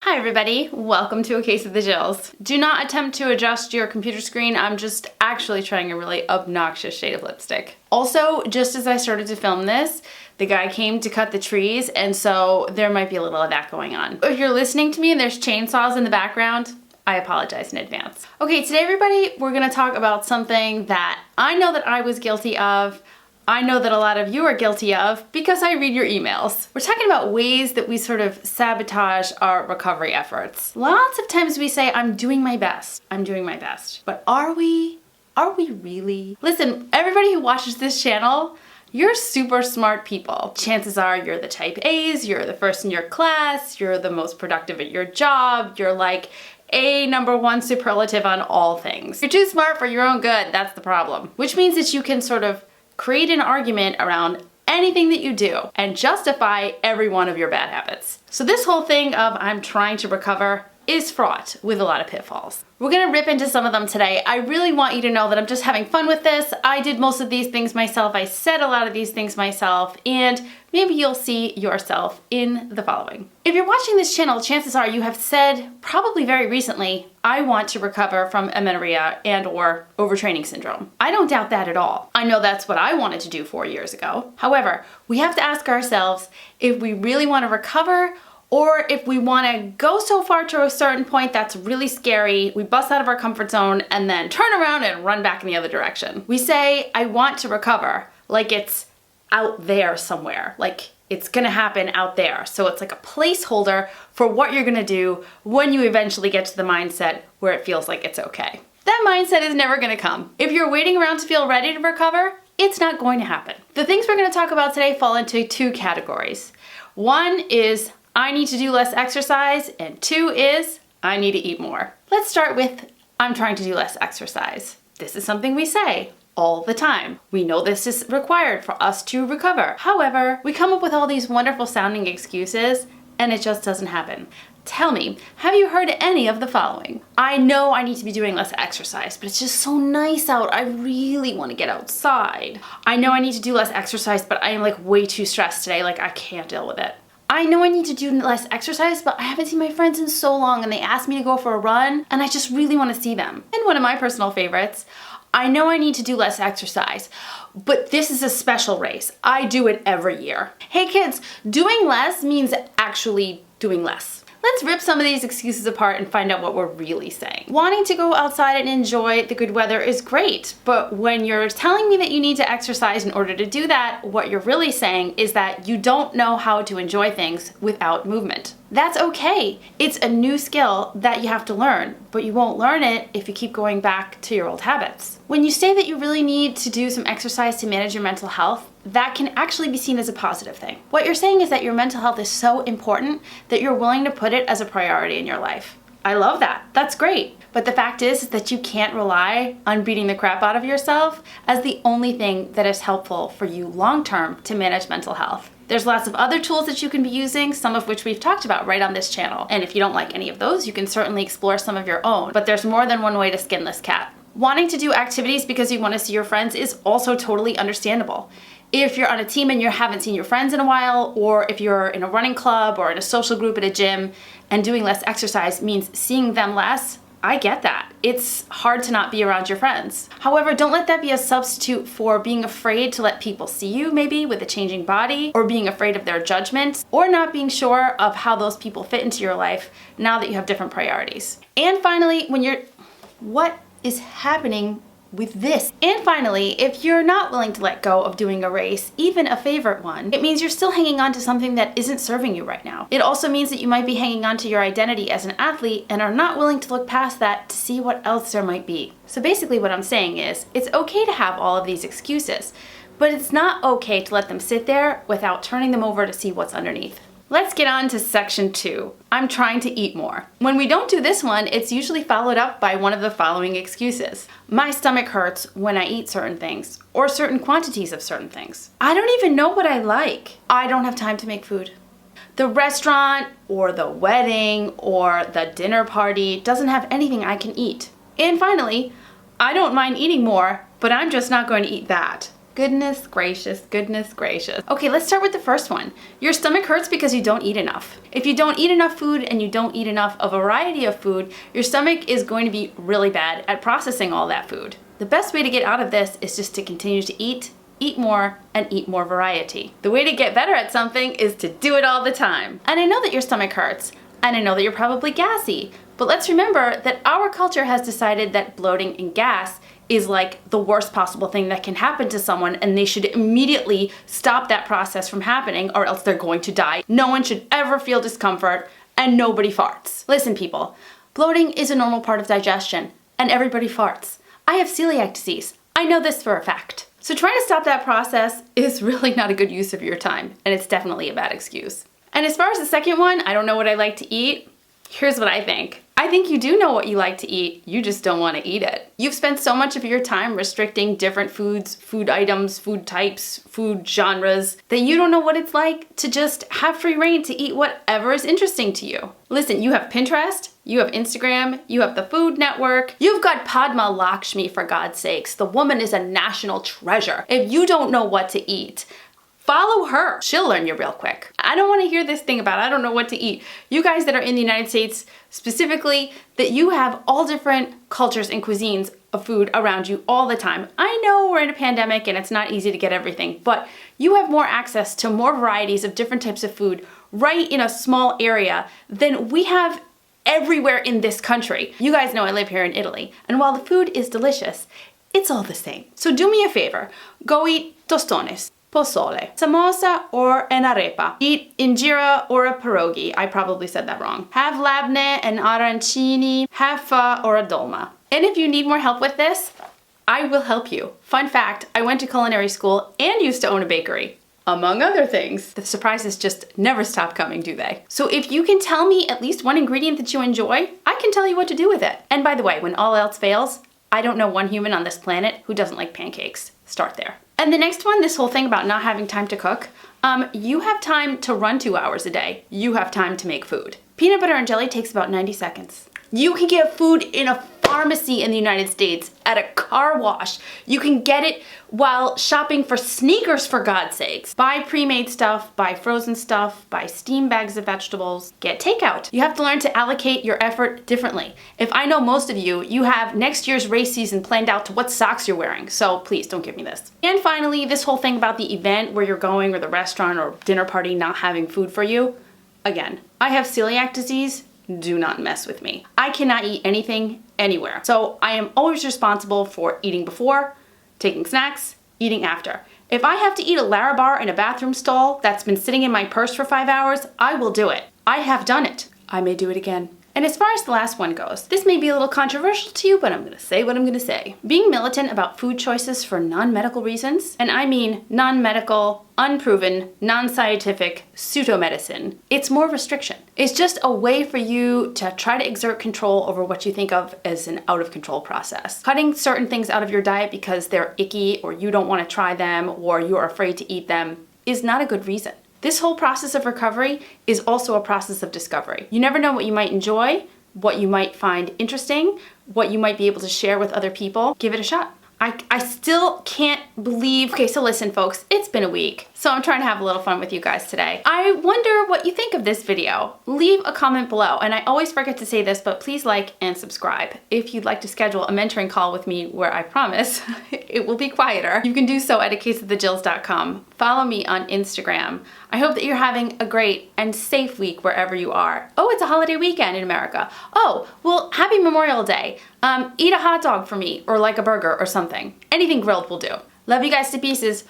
Hi everybody, welcome to A Case of the Jills. Do not attempt to adjust your computer screen, I'm just actually trying a really obnoxious shade of lipstick. Also, just as I started to film this, the guy came to cut the trees, and so there might be a little of that going on. If you're listening to me and there's chainsaws in the background, I apologize in advance. Okay, today everybody, we're gonna talk about something that I know that I was guilty of. I know that a lot of you are guilty of because I read your emails. We're talking about ways that we sort of sabotage our recovery efforts. Lots of times we say, I'm doing my best. I'm doing my best. But are we? Are we really? Listen, everybody who watches this channel, you're super smart people. Chances are you're the type A's, you're the first in your class, you're the most productive at your job, you're like a #1 superlative on all things. You're too smart for your own good, that's the problem. Which means that you can sort of create an argument around anything that you do and justify every one of your bad habits. So this whole thing of I'm trying to recover is fraught with a lot of pitfalls. We're gonna rip into some of them today. I really want you to know that I'm just having fun with this. I did most of these things myself. I said a lot of these things myself, and maybe you'll see yourself in the following. If you're watching this channel, chances are you have said probably very recently, I want to recover from amenorrhea and or overtraining syndrome. I don't doubt that at all. I know that's what I wanted to do 4 years ago. However, we have to ask ourselves if we really want to recover, or if we want to go so far to a certain point that's really scary, we bust out of our comfort zone and then turn around and run back in the other direction. We say, I want to recover, like it's out there somewhere, like it's gonna happen out there. So it's like a placeholder for what you're gonna do when you eventually get to the mindset where it feels like it's okay. That mindset is never gonna come. If you're waiting around to feel ready to recover, it's not going to happen. The things we're gonna talk about today fall into 2 categories. One is I need to do less exercise, and 2 is I need to eat more. Let's start with I'm trying to do less exercise. This is something we say all the time. We know this is required for us to recover. However, we come up with all these wonderful sounding excuses and it just doesn't happen. Tell me, have you heard any of the following? I know I need to be doing less exercise, but it's just so nice out. I really want to get outside. I know I need to do less exercise, but I am like way too stressed today. Like I can't deal with it. I know I need to do less exercise, but I haven't seen my friends in so long and they asked me to go for a run and I just really want to see them. And one of my personal favorites, I know I need to do less exercise, but this is a special race. I do it every year. Hey kids, doing less means actually doing less. Let's rip some of these excuses apart and find out what we're really saying. Wanting to go outside and enjoy the good weather is great, but when you're telling me that you need to exercise in order to do that, what you're really saying is that you don't know how to enjoy things without movement. That's okay. It's a new skill that you have to learn, but you won't learn it if you keep going back to your old habits. When you say that you really need to do some exercise to manage your mental health, that can actually be seen as a positive thing. What you're saying is that your mental health is so important that you're willing to put it as a priority in your life. I love that. That's great. But the fact is that you can't rely on beating the crap out of yourself as the only thing that is helpful for you long-term to manage mental health. There's lots of other tools that you can be using, some of which we've talked about right on this channel. And if you don't like any of those, you can certainly explore some of your own. But there's more than one way to skin this cat. Wanting to do activities because you want to see your friends is also totally understandable. If you're on a team and you haven't seen your friends in a while, or if you're in a running club or in a social group at a gym and doing less exercise means seeing them less, I get that. It's hard to not be around your friends. However, don't let that be a substitute for being afraid to let people see you, maybe with a changing body, or being afraid of their judgment, or not being sure of how those people fit into your life now that you have different priorities. And finally, what is happening with this? And finally, if you're not willing to let go of doing a race, even a favorite one, it means you're still hanging on to something that isn't serving you right now. It also means that you might be hanging on to your identity as an athlete and are not willing to look past that to see what else there might be. So basically what I'm saying is, it's okay to have all of these excuses, but it's not okay to let them sit there without turning them over to see what's underneath. Let's get on to section 2. I'm trying to eat more. When we don't do this one, it's usually followed up by one of the following excuses. My stomach hurts when I eat certain things, or certain quantities of certain things. I don't even know what I like. I don't have time to make food. The restaurant, or the wedding, or the dinner party doesn't have anything I can eat. And finally, I don't mind eating more, but I'm just not going to eat that. Goodness gracious, goodness gracious. Okay, let's start with the first one. Your stomach hurts because you don't eat enough. If you don't eat enough food and you don't eat enough of a variety of food, your stomach is going to be really bad at processing all that food. The best way to get out of this is just to continue to eat more, and eat more variety. The way to get better at something is to do it all the time. And I know that your stomach hurts, and I know that you're probably gassy, but let's remember that our culture has decided that bloating and gas is like the worst possible thing that can happen to someone, and they should immediately stop that process from happening or else they're going to die. No one should ever feel discomfort, and nobody farts. Listen people, bloating is a normal part of digestion, and everybody farts. I have celiac disease. I know this for a fact. So trying to stop that process is really not a good use of your time, and it's definitely a bad excuse. And as far as the second one, I don't know what I like to eat. Here's what I think. I think you do know what you like to eat, you just don't want to eat it. You've spent so much of your time restricting different foods, food items, food types, food genres, that you don't know what it's like to just have free reign to eat whatever is interesting to you. Listen, you have Pinterest, you have Instagram, you have the Food Network, you've got Padma Lakshmi, for God's sakes. The woman is a national treasure. If you don't know what to eat, follow her. She'll learn you real quick. I don't want to hear this thing about I don't know what to eat. You guys that are in the United States specifically, that you have all different cultures and cuisines of food around you all the time. I know we're in a pandemic and it's not easy to get everything, but you have more access to more varieties of different types of food right in a small area than we have everywhere in this country. You guys know I live here in Italy, and while the food is delicious, it's all the same. So do me a favor, go eat tostones, pozole, samosa, or an arepa. Eat injera or a pierogi. I probably said that wrong. Have labne and arancini, have pho or a dolma. And if you need more help with this, I will help you. Fun fact, I went to culinary school and used to own a bakery, among other things. The surprises just never stop coming, do they? So if you can tell me at least one ingredient that you enjoy, I can tell you what to do with it. And by the way, when all else fails, I don't know one human on this planet who doesn't like pancakes. Start there. And the next one, this whole thing about not having time to cook, you have time to run 2 hours a day. You have time to make food. Peanut butter and jelly takes about 90 seconds. You can get food in a pharmacy in the United States, at a car wash. You can get it while shopping for sneakers, for God's sakes. Buy pre-made stuff, buy frozen stuff, buy steam bags of vegetables, get takeout. You have to learn to allocate your effort differently. If I know most of you, you have next year's race season planned out to what socks you're wearing, so please don't give me this. And finally, this whole thing about the event where you're going, or the restaurant or dinner party not having food for you. Again, I have celiac disease. Do not mess with me. I cannot eat anything anywhere. So I am always responsible for eating before, taking snacks, eating after. If I have to eat a Larabar in a bathroom stall that's been sitting in my purse for 5 hours, I will do it. I have done it. I may do it again. And as far as the last one goes, this may be a little controversial to you, but I'm gonna say what I'm gonna say. Being militant about food choices for non-medical reasons, and I mean non-medical, unproven, non-scientific pseudo-medicine, it's more restriction. It's just a way for you to try to exert control over what you think of as an out-of-control process. Cutting certain things out of your diet because they're icky, or you don't want to try them, or you're afraid to eat them, is not a good reason. This whole process of recovery is also a process of discovery. You never know what you might enjoy, what you might find interesting, what you might be able to share with other people. Give it a shot. I still can't believe, okay, so listen folks, it's been a week, so I'm trying to have a little fun with you guys today. I wonder what you think of this video. Leave a comment below, and I always forget to say this, but please like and subscribe. If you'd like to schedule a mentoring call with me where I promise it will be quieter, you can do so at acaseofthejills.com. Follow me on Instagram. I hope that you're having a great and safe week wherever you are. Oh, it's a holiday weekend in America. Oh, well, happy Memorial Day. Eat a hot dog for me, or like a burger or something. Anything grilled will do. Love you guys to pieces.